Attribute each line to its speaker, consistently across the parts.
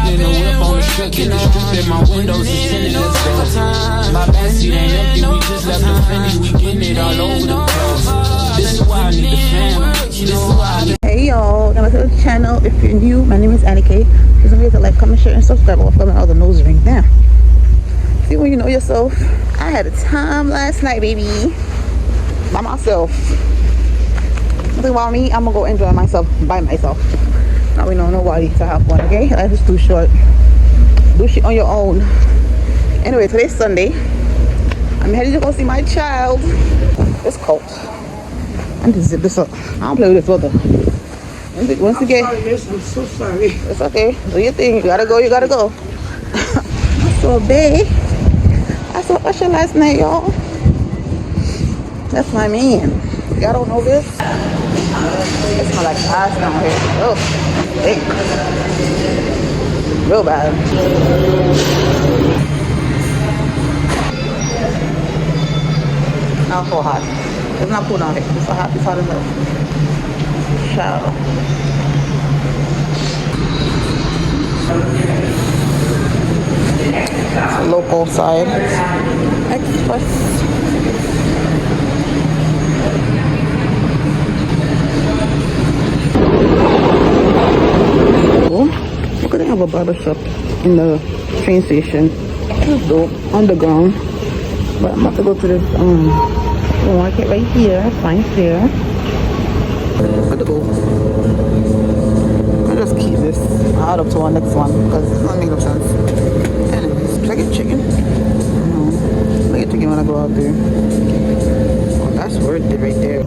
Speaker 1: in the whip on the strip, get the strip in my windows is tinted, let's go. My backseat ain't empty, we just left the Fendi, we getting it all over the place. This is why I need the family, this is why I need.
Speaker 2: Hey y'all, welcome to the channel. If you're new, my name is Annie K. Please don't forget to like, comment, share, and subscribe. I'll film all the nose ring down. See when you know yourself. I had a time last night, baby. By myself. Nothing about me. I'm gonna go enjoy myself by myself. Now we know nobody to have fun, okay? Life is too short. Do shit on your own. Anyway, today's Sunday. I'm headed to go see my child. It's cold. I'm just zip this up. I don't play with this weather. Once you get,
Speaker 3: sorry, miss. I'm so sorry.
Speaker 2: it's okay. Do your thing. You gotta go. You gotta go. I saw Bay. I saw Usher last night, y'all. That's my man. Y'all don't know this? It smells like ass down here. Oh, hey. Real bad. Not so hot. It's not cool down here. It's so hot. It's hot enough. Shower. It's a local side. Express. Look at they have a barber shop in the train station. It's dope. Underground. But I'm about to go to this market right here. Fine here. I'm gonna go. I'll just keep this. I'll add up to our next one because it doesn't make no sense. Anyways, should I get chicken? No. I get chicken when I go out there. Oh, that's worth it right there.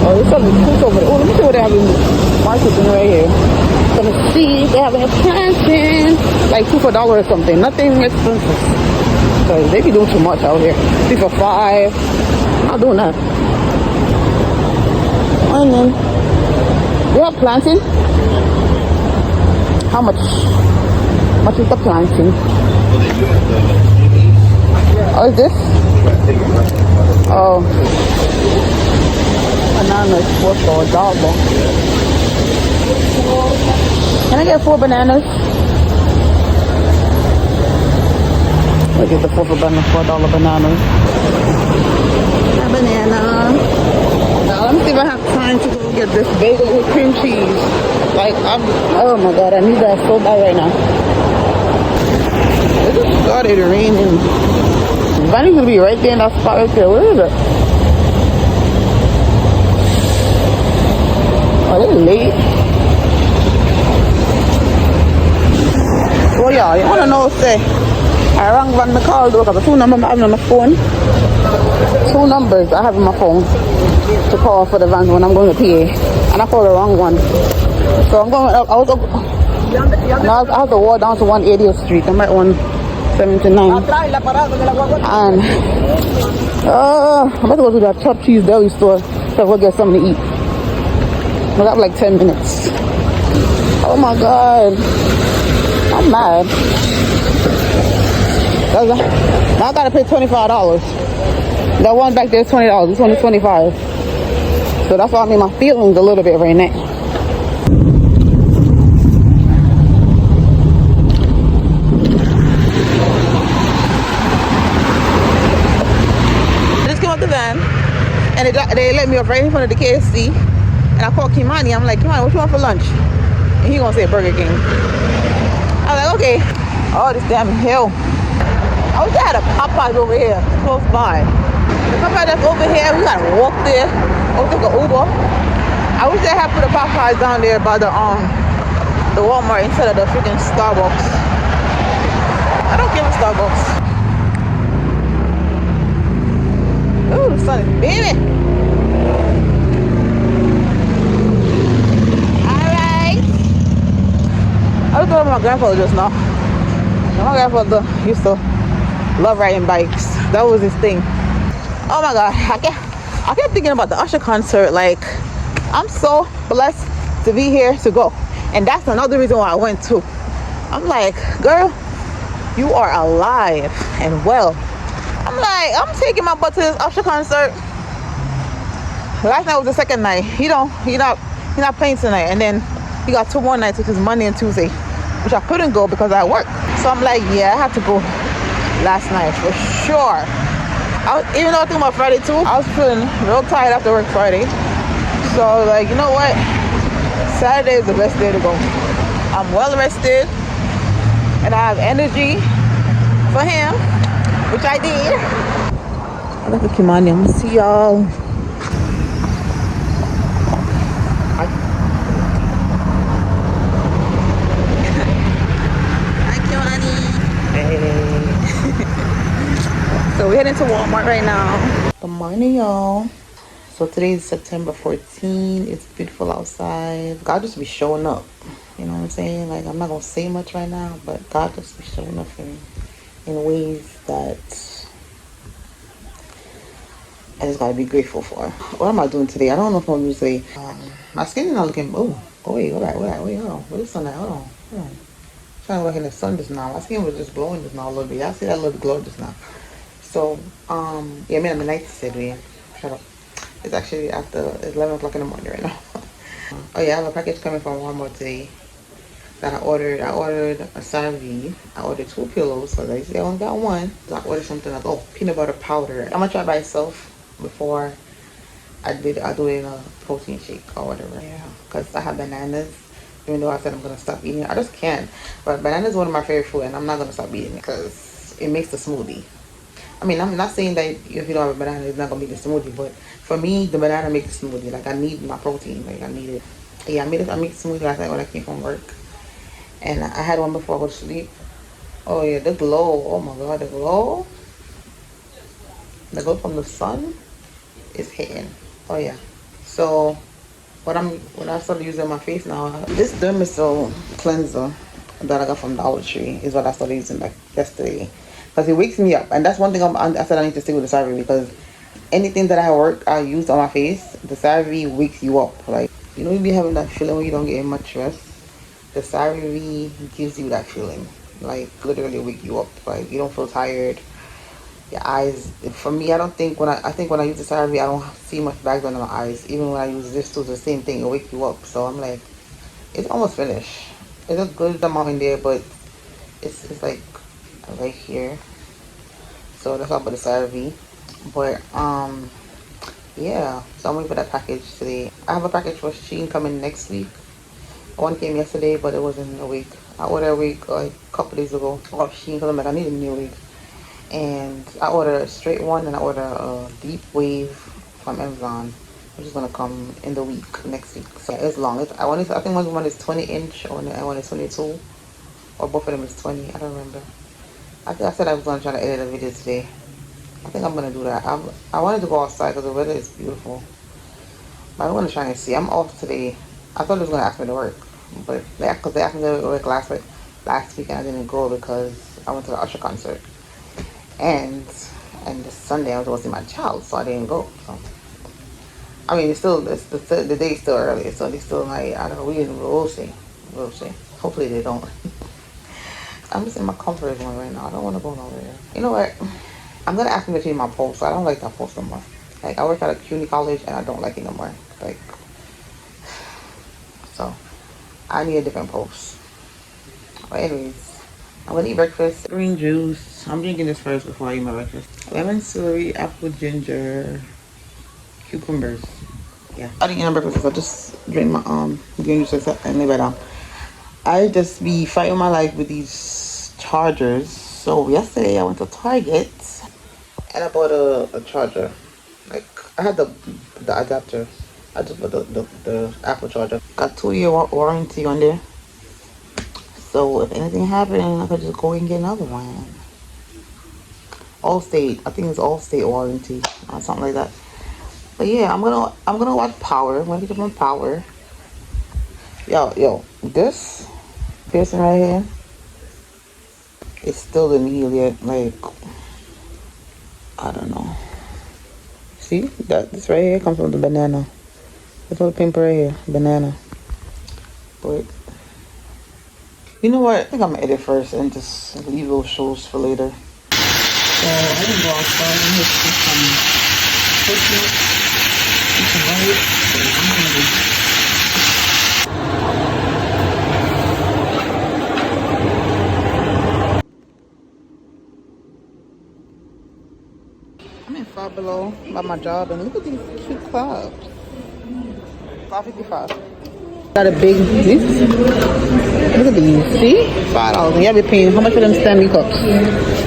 Speaker 2: Oh, there's something cool over there. Oh, let me see what they have in marketing right here. Gonna see if they have any plantain. Like $2 for $1 or something. Nothing expensive. Because they be doing too much out here. 3 for $5. I'm not doing that. Onion. You have plantain? How much? How much is the plantain? Oh, is this? Oh. Bananas for $1. Can I get 4 bananas? Look at the 4 for $4 bananas. A banana. Now let me see if I have time to go get this bagel with cream cheese. Like oh my god, I need that so bad right now. It just started raining. Bunny's gonna be right there in that spot right there. Where is it? Oh, they're late. Well, y'all, you wanna know, say, I rang Van the call though, because the 2 numbers I have on my phone. 2 numbers I have on my phone to call for the van when I'm going to PA. And I called the wrong one. So I'm going, I have to walk down to 180th Street. I'm at 179. And, I'm about to go to that Chopped Cheese deli store so I will get something to eat. I got like 10 minutes. Oh my god. I'm mad. Now I gotta pay $25. That one back there is $20. This one is $25. So that's why I'm in my feelings a little bit right now. I just came out the van and they let me up right in front of the KFC. And I called Kimani. I'm like, Kimani, what you want for lunch? And he gonna say Burger King. I was like, okay. Oh, this damn hill. I wish I had a Popeyes over here, close by. The Popeyes that's over here, we gotta walk there. Or take an Uber. I wish they had put a Popeyes down there by the Walmart instead of the freaking Starbucks. I don't give a Starbucks. Ooh, the sun is beaming. Alright. I was talking to my grandfather just now. My grandfather used to love riding bikes. That was his thing. Oh my god, I kept thinking about the Usher concert. Like, I'm so blessed to be here to go, and that's another reason why I went too. I'm like, girl, you are alive and well. I'm like, I'm taking my butt to this Usher concert. Last night was the second night. He he's not playing tonight. And then he got 2 more nights, which is Monday and Tuesday, which I couldn't go because I work. So I'm like, yeah, I have to go last night for sure. Even though I think about Friday too, I was feeling real tired after work Friday. So I was like, you know what? Saturday is the best day to go. I'm well rested and I have energy for him, which I did. I love the Kimani. I'm gonna see y'all. Hi Kimani. Hey. So we're heading to Walmart right now. Good morning, y'all. So today is September 14. It's beautiful outside. God just be showing up. You know what I'm saying? Like, I'm not gonna say much right now, but God just be showing up in ways that I just gotta be grateful for. What am I doing today? I don't know if I'm gonna say my skin is not looking. Oh wait, hold on. What is sun at? Hold on. Trying to look in the sun just now. My skin was just glowing just now a little bit. Y'all see that little glow just now? So yeah, I'm in the night today. Shut up. It's actually after 11 o'clock in the morning right now. Oh yeah, I have a package coming from Walmart today that I ordered. I ordered a CeraVe. I ordered 2 pillows, so they say I only got 1. So I ordered something like, peanut butter powder. I'm gonna try it by itself before I do it in a protein shake or whatever. Yeah, because I have bananas. Even though I said I'm gonna stop eating it, I just can't. But banana is one of my favorite food, and I'm not gonna stop eating it because it makes the smoothie. I mean, I'm not saying that if you don't have a banana, it's not gonna be the smoothie, but for me, the banana makes the smoothie. Like, I need my protein. Like, I need it. Yeah, I made the smoothie last night when I came from work, and I had one before I go to sleep. Oh yeah, the glow. Oh my God, the glow. The glow from the sun is hitting. Oh yeah. So when I started using my face now, this Dermasil cleanser that I got from Dollar Tree is what I started using like yesterday. Because it wakes me up. And that's one thing I said I need to stick with the CeraVe, because anything that I use on my face, the CeraVe wakes you up. Like, you know, you be having that feeling when you don't get much rest. The CeraVe gives you that feeling. Like, literally wake you up. Like, you don't feel tired. Your eyes, for me, I think when I use the CeraVe, I don't see much bags under my eyes. Even when I use this too, it's the same thing. It wakes you up. So I'm like, it's almost finished. It's a good amount in there, but it's like right here. So that's all about the CeraVe. But yeah, so I'm waiting for that package today. I have a package for Shein coming next week. One came yesterday, but it wasn't a week. I ordered a week like a couple days ago off Shein because I'm like, I need a new wig. And I ordered a straight one, and I ordered a deep wave from Amazon, which is gonna come in the week next week. So yeah, it's long. I think one is 20 inch, or one is 22, or both of them is 20. I don't remember. I said I was gonna try to edit a video today. I think I'm gonna do that. I wanted to go outside because the weather is beautiful, but I'm gonna try and see. I'm off today. I thought it was gonna ask me to work, but because they asked me to work last week and I didn't go because I went to the Usher concert, and this Sunday I was going to see my child, so I didn't go. So I mean, the day's still early, so they still might. I don't know. We'll see. Hopefully they don't. I'm just in my comfort zone right now. I don't want to go nowhere. You know what? I'm going to ask them to change my post. I don't like that post no more. Like, I work at a community college and I don't like it no more. Like, so I need a different post. But anyways, I'm going to eat breakfast. Green juice. I'm drinking this first before I eat my breakfast. Lemon, celery, apple, ginger, cucumbers. Yeah. I didn't eat my breakfast, so I just drink my green juice and lay it down. I just be fighting my life with these chargers. So yesterday I went to Target and I bought a charger. Like, I had the adapter. I just bought the Apple charger. Got 2-year warranty on there. So if anything happened, I could just go and get another one. Allstate. I think it's Allstate warranty or something like that. But yeah, I'm gonna watch Power. I'm gonna get on Power. Yo, this piercing right here, it's still the needle yet. Like, I don't know. See that this right here comes from the banana. This little pimple right here, banana. But you know what? I think I'm gonna edit first and just leave those shows for later. So I didn't go outside and hit some Christmas. I'm gonna below by my job, and look at these cute clouds. $5.55. Got a big, look at these, see? $5. And y'all be paying how much for them Stanley cups?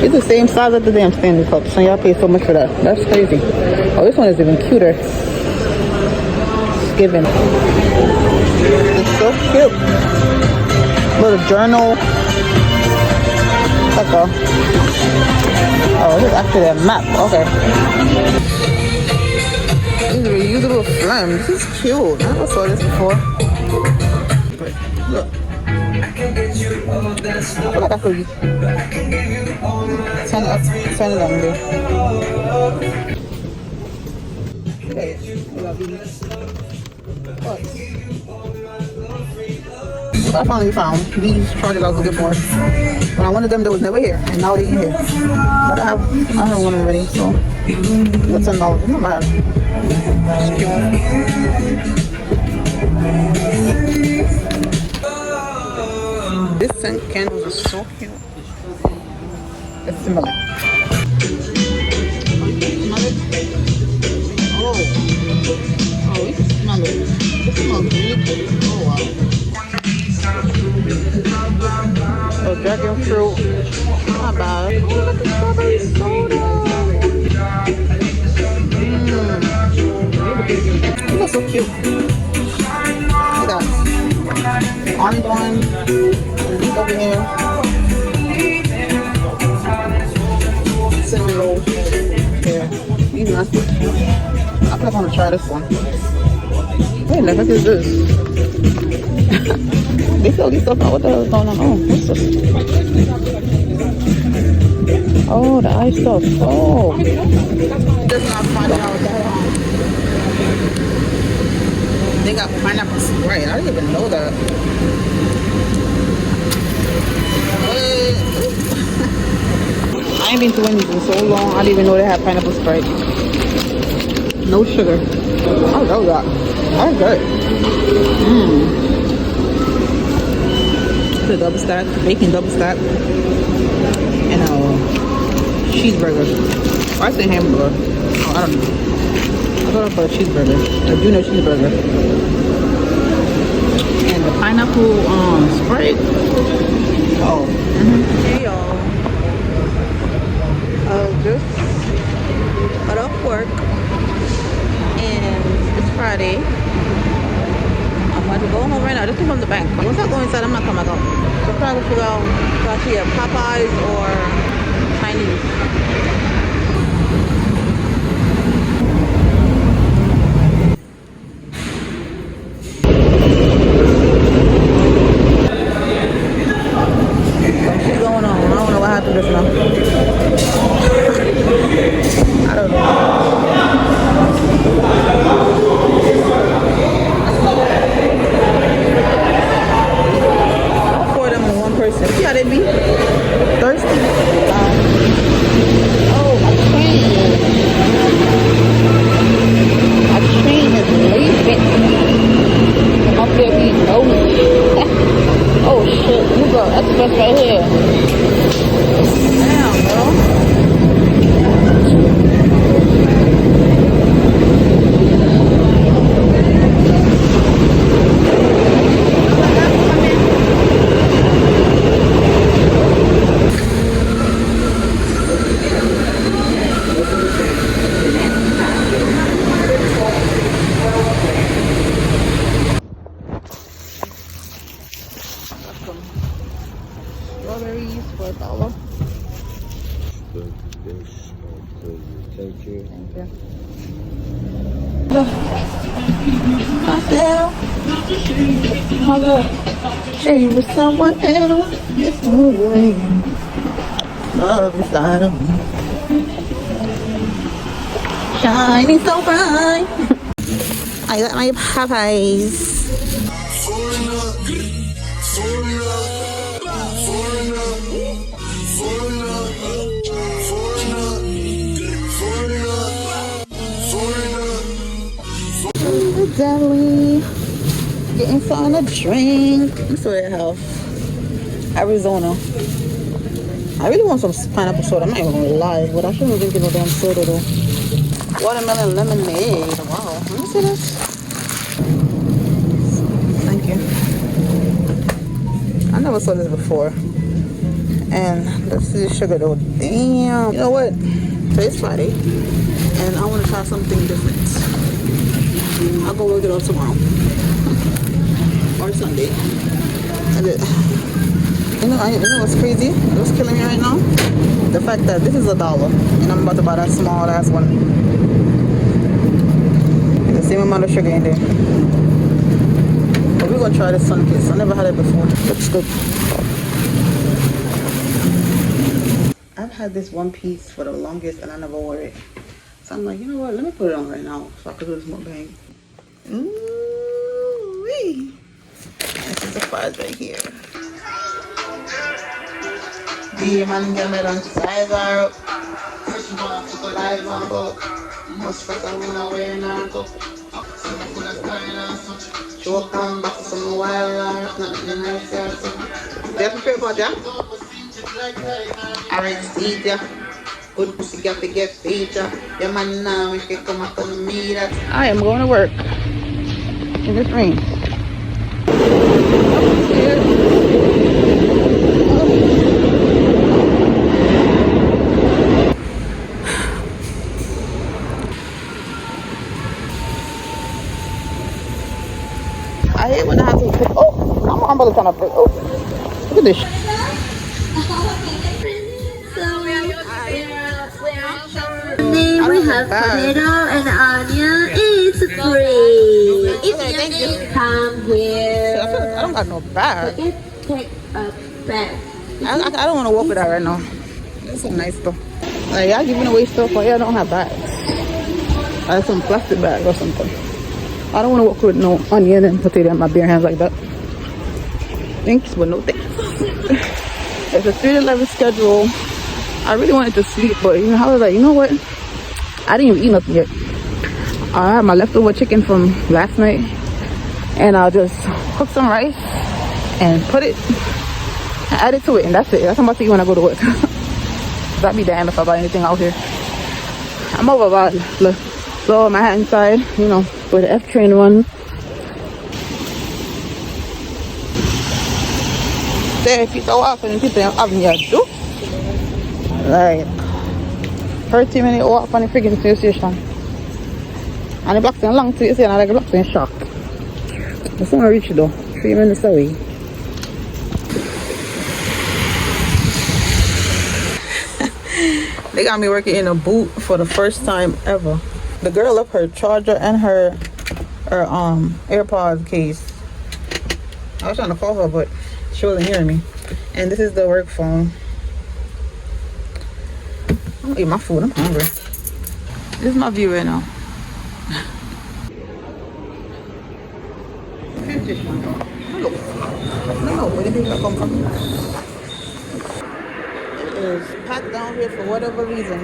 Speaker 2: It's the same size as the damn Stanley cups, and y'all pay so much for that. That's crazy. Oh, this one is even cuter. It's given. It's so cute. Little journal. Like a, oh, this is actually a map. Okay. These are reusable phlegm. This is cute. I never saw this before. Look. I feel like I could turn it on there. Okay. I finally found these chargers I was looking for. When I wanted them, they was never here, and now they're in here. But I have one already, so that's $10. It's not bad. It's cute. This scent candles are so cute. It's similar. Smell it? Oh, you can smell it. It smells really good. Oh wow. Oh, dragon fruit. Not bad. Oh, look at the strawberry soda. It looks so cute. Look at that. Orange one. These over here. Cinnamon rolls. Yeah. These nasty. I feel like I want to try this one. Wait, look at this. They sell these stuff now. What the hell is going on? Oh, what's this? Oh, the ice stuff. Oh. Just not finding out that. They got pineapple Sprite. I didn't even know that. I ain't been to Wendy's in so long. I didn't even know they had pineapple Sprite. No sugar. I love that. That's good. The double stack, bacon double stack, and a cheeseburger. Or I say hamburger. Oh, I don't know. I thought I called a cheeseburger. A junior cheeseburger. And the pineapple Sprite. Oh. Hey y'all. Just got off work, and it's Friday. I'm going to go home right now. Just from the bank. Once I go inside, I'm not coming out. So probably figure out if I see a Popeyes or Chinese. What's going on? I don't know what happened just now. I don't know. See how they be? Thirsty? Oh, my train. My train is leaving. I'm up there being nosy. Oh shit, you go. That's the best right here. Damn, bro. Strawberries for $1. Thank you. Thank you. Myself, mother, share with someone else. It's moving. Love inside of me, shining so bright. I got my Popeyes. Deli, getting something to drink. Let's go to the house. Arizona. I really want some pineapple soda. I'm not even gonna lie, but I shouldn't have been getting no damn soda though. Watermelon lemonade. Wow. Let me see this. Thank you. I never saw this before. And let's see the sugar though. Damn. You know what? Today's Friday. And I want to try something different. I'll go work it out tomorrow. Or Sunday. You know what's crazy? What's killing me right now? The fact that this is $1 and I'm about to buy that small ass one. The same amount of sugar in there. But we're gonna try this Sunkist. I never had it before. Looks good. I've had this one piece for the longest and I never wore it. So I'm like, you know what? Let me put it on right now so I can do this mukbang. Ooh-wee. This is the fries right here. The man get me on size are up. Fresh man to go live and go. Must first I run away now go. Some full of style and such. Choke down back to some wild life. Nothing nice here. There's some paper, yeah? I already see ya. Good pussy got to get paid, ya. Your man now if you come up on me that. I am going to work in this rain. I hate when I have to put, oh, I'm umbrella kind of break. Oh, look at this.
Speaker 3: We have potato and onion. It's free. If you come here,
Speaker 2: I don't got no bag.
Speaker 3: take a bag.
Speaker 2: I don't want to walk with that right now. That's so nice though. Like y'all giving away stuff, but yeah, I don't have bags. I have some plastic bag or something. I don't want to walk with no onion and potato in my bare hands like that. Thanks, but no thanks. It's a 3 to 11 schedule. I really wanted to sleep, but you know, I was like, you know what? I didn't even eat nothing yet. I had my leftover chicken from last night, and I'll just cook some rice and put it, and add it to it, and that's it. That's what I'm about to eat when I go to work. That'd be damn if I buy anything out here. I'm over about low on my hand side, you know, where the F train runs. There, if you go off and people having your do. Like 30-minute walk on the freaking station. And the blocks are long to you see, and like the blocks are short. It's not reach though, 3 minutes away. They got me working in a boot for the first time ever. The girl left her charger and her AirPods case. I was trying to call her, but she wasn't hearing me. And this is the work phone. I'm gonna eat my food. I'm hungry. This is my view right now. No, where did people come from? It is packed down here for whatever reason.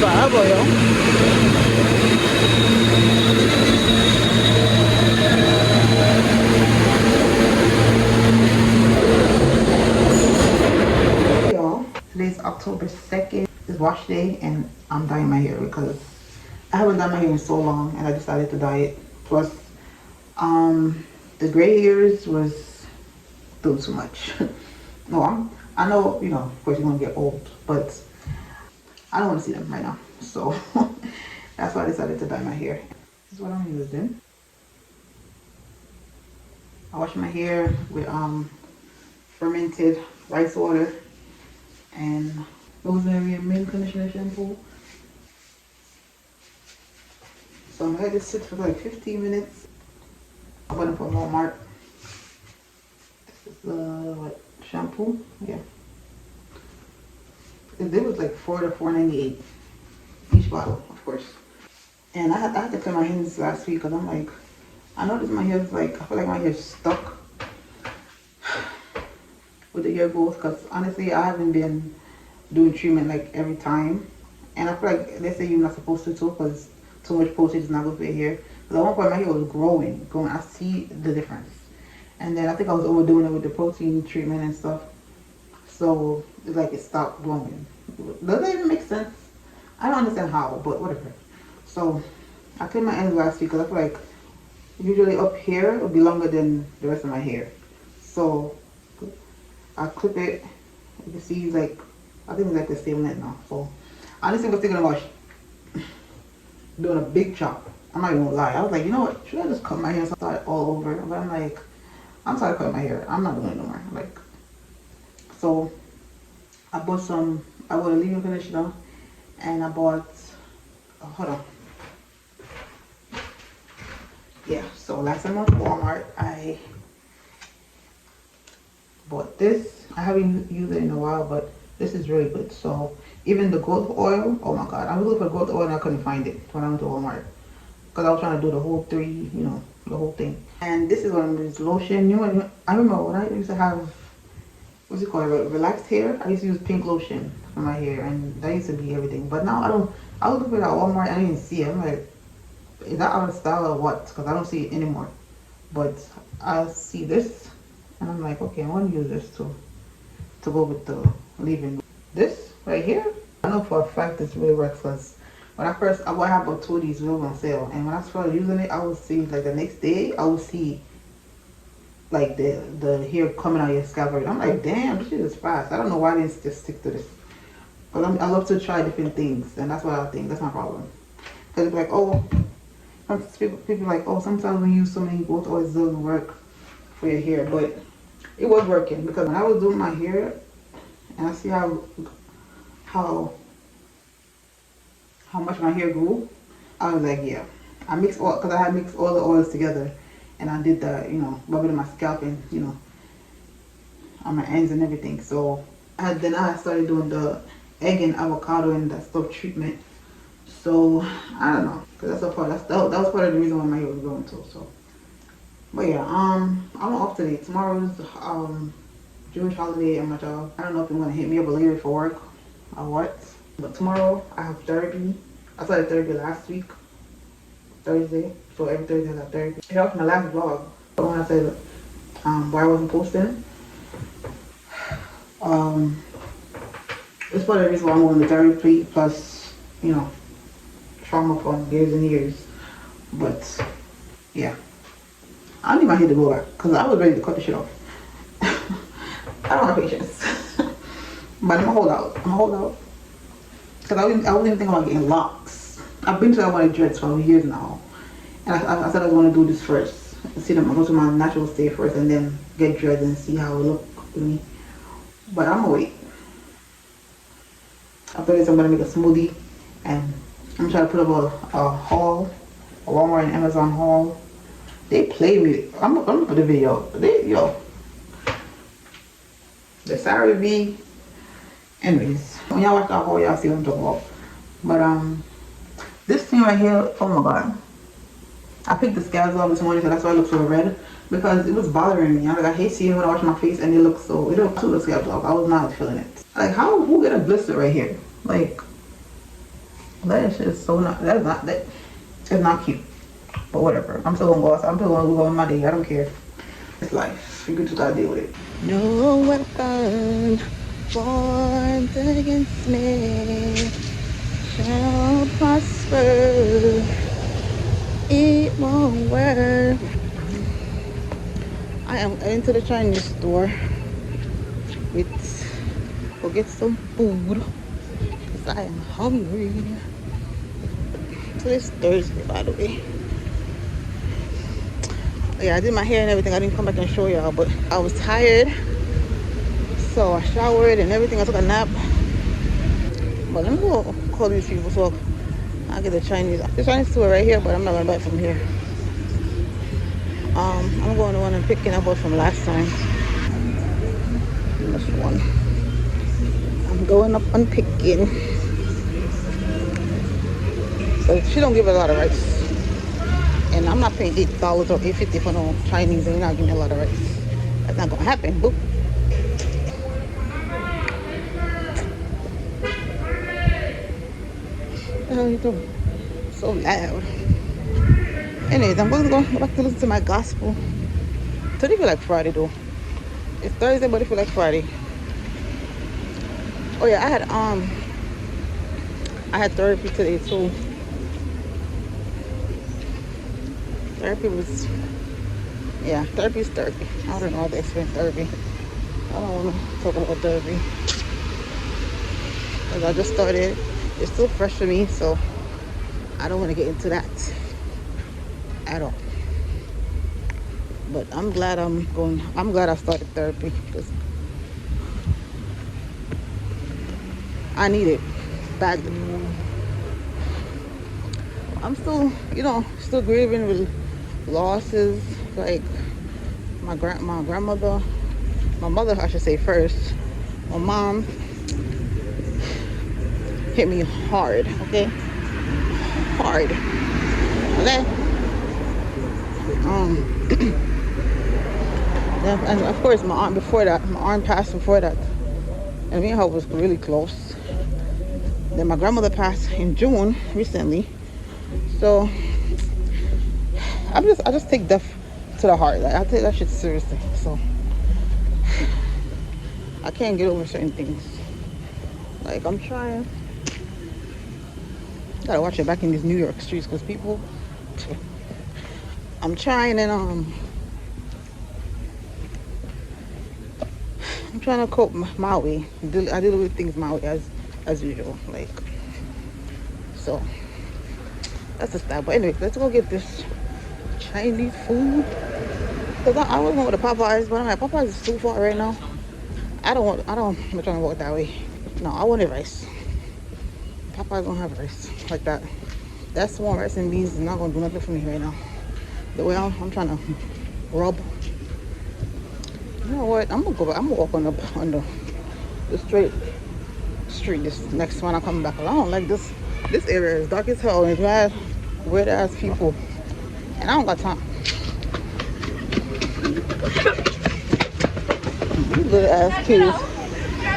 Speaker 2: Bravo, yo. Today's October 2nd. It's wash day and I'm dyeing my hair because I haven't done my hair in so long and I decided to dye it. Plus, the gray hairs was doing too much. No, I know, you know, of course you're gonna get old, but I don't want to see them right now. So that's why I decided to dye my hair. This is what I'm using. I wash my hair with fermented rice water and rosemary and mint conditioner shampoo. So I'm gonna let this sit for like 15 minutes. I bought it from Walmart. This is what, shampoo? Yeah. It was like $4 to $4.98 each bottle, of course. And I had to clean my hands last week because I'm like, I noticed my hair's like, I feel like my hair's stuck with the hair growth because honestly I haven't been doing treatment like every time, and I feel like they say you're not supposed to too because too much postage is not good for your hair. But at one point my hair was growing. I see the difference, And then I think I was overdoing it with the protein treatment and stuff. So it's like it stopped growing. Does that even make sense? I don't understand how, but whatever. So I clipped my ends last week because I feel like usually up here it would be longer than the rest of my hair. So I clip it. You can see like, I think it's like the same length now. So I honestly was thinking about doing a big chop. I'm not even gonna lie. I was like, you know what? Should I just cut my hair and start all over? But I'm like, I'm tired of cutting my hair. I'm not doing it no more. Like, so I bought a leave-in conditioner, and I bought, hold on. Yeah, so last time I went to Walmart, I bought this. I haven't used it in a while, but this is really good. So even the growth oil, oh my god, I was looking for growth oil and I couldn't find it when I went to Walmart because I was trying to do the whole the whole thing. And this is one of these lotion. You know, I remember when I used to have, what's it called, relaxed hair. I used to use pink lotion for my hair, and that used to be everything. But now I don't. I was looking for it at Walmart. I didn't even see it. I'm like, is that out of style or what? Because I don't see it anymore. But I see this, and I'm like, okay, I want to use this to go with the leave-in. This right here, I know for a fact this really works because when I first, I have about 2 of these reels on sale, and when I started using it, I would see like the next day, I would see like the hair coming out of your scalp. I'm like, damn, this shit is fast. I don't know why I didn't just stick to this. But I love to try different things, and that's what I think. That's my problem. Because it's like, oh, people are like, oh, sometimes when you use so many growth oils, it doesn't work for your hair. But it was working because when I was doing my hair, and I see how much my hair grew, I was like, yeah. I mixed all, because I had mixed all the oils together, and I did the, rub it in my scalp and, on my ends and everything. So then I started doing the egg and avocado and that stuff treatment. So I don't know, because that was part of the reason why my hair was growing too. So, but yeah, I'm off today. Tomorrow's Jewish holiday at my job. I don't know if they're gonna hit me up later for work or what. But tomorrow I have therapy. I started therapy last week, Thursday. So every Thursday I have therapy. It helped my last vlog. But when I said why I wasn't posting, it's part of the reason why I'm going to therapy. Plus, trauma for years and years. But yeah, I need my hair to go back because I was ready to cut the shit off. I don't have patience. But I'm gonna hold out. Because I wasn't even thinking about getting locks. I've been to that one dreads for years now. And I said I was gonna do this first. See them, go to my natural state first and then get dreads and see how it look with me. But I'm gonna wait. After this I'm gonna make a smoothie and I'm trying to put up a haul, a Walmart and Amazon haul. They play me. I'm gonna put the video. The Sarah V. Anyways, when y'all watch that haul, y'all see what I'm talking about. But this thing right here, oh my god. I picked the scabs off this morning, so that's why it looks so red. Because it was bothering me. I hate seeing it when I wash my face and it looks so, it looks the scabs off. I was not feeling it. Like, who get a blister right here? Like, that shit is so not, it's not cute. But whatever. I'm still gonna go outside. I'm still gonna go on my day. I don't care. It's life. You just gotta deal with it. No weapon formed against me shall prosper. It won't work. I am into the Chinese store go get some food because I am hungry. So it's Thursday, by the way. Yeah, I did my hair and everything. I didn't come back and show y'all, but I was tired, so I showered and everything. I took a nap. But let me go call these people so I'll get the Chinese store right here, but I'm not gonna buy it from here. I'm going to one and picking up from last time. This one. I'm going up and picking. So she don't give a lot of rice. And I'm not paying $8 or $8.50 for no Chinese and you're not giving me a lot of rice. That's not gonna happen. Boop. What the hell are you doing? So loud. Anyways, I'm going to go back to listen to my gospel Today feel like Friday though. It's Thursday, but it feel like Friday. Oh yeah, I had therapy today too. Therapy is therapy. I don't know how to explain therapy. I don't want to talk about therapy. Because I just started. It's still fresh for me, so I don't want to get into that at all. But I'm glad I started therapy because I need it badly. I'm still, still grieving with losses, like my grandmother, my mother, I should say first. My mom hit me hard, okay? Hard, okay? And of course, my aunt passed before that, and me and her was really close. Then my grandmother passed in June recently, so I just take death to the heart. Like I take that shit seriously, so I can't get over certain things. Like I'm trying. Gotta watch it back in these New York streets because people. I'm trying and I'm trying to cope my way. I deal with things my way as usual. Like so. That's the style. But anyway, let's go get this Chinese food. Cause I was going with the Popeyes, but I'm like Popeyes is too far right now. I'm trying to walk that way. No, I wanted rice. Popeyes don't have rice like that. That's one rice and beans is not gonna do nothing for me right now. The way I'm trying to rub. You know what? I'm gonna go back. I'm gonna walk on the straight street. This next one I'm coming back. I don't like this. This area is dark as hell and it's mad weird ass people. And I don't got time. These little ass kids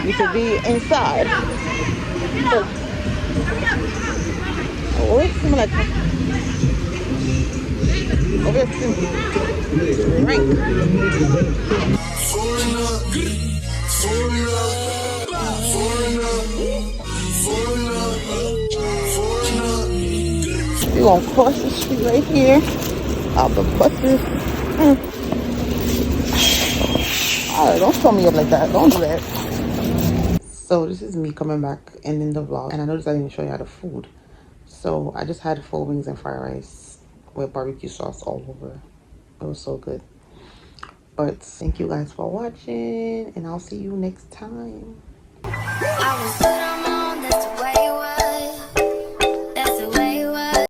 Speaker 2: need to be inside. Oh, it's something like over here. Rank. We're gonna cross the street right here. All the buses. Alright, don't show me up like that. Don't do that. So this is me coming back and in the vlog. And I noticed I didn't show you how the food. So I just had 4 wings and fried rice with barbecue sauce all over. It was so good. But thank you guys for watching. And I'll see you next time.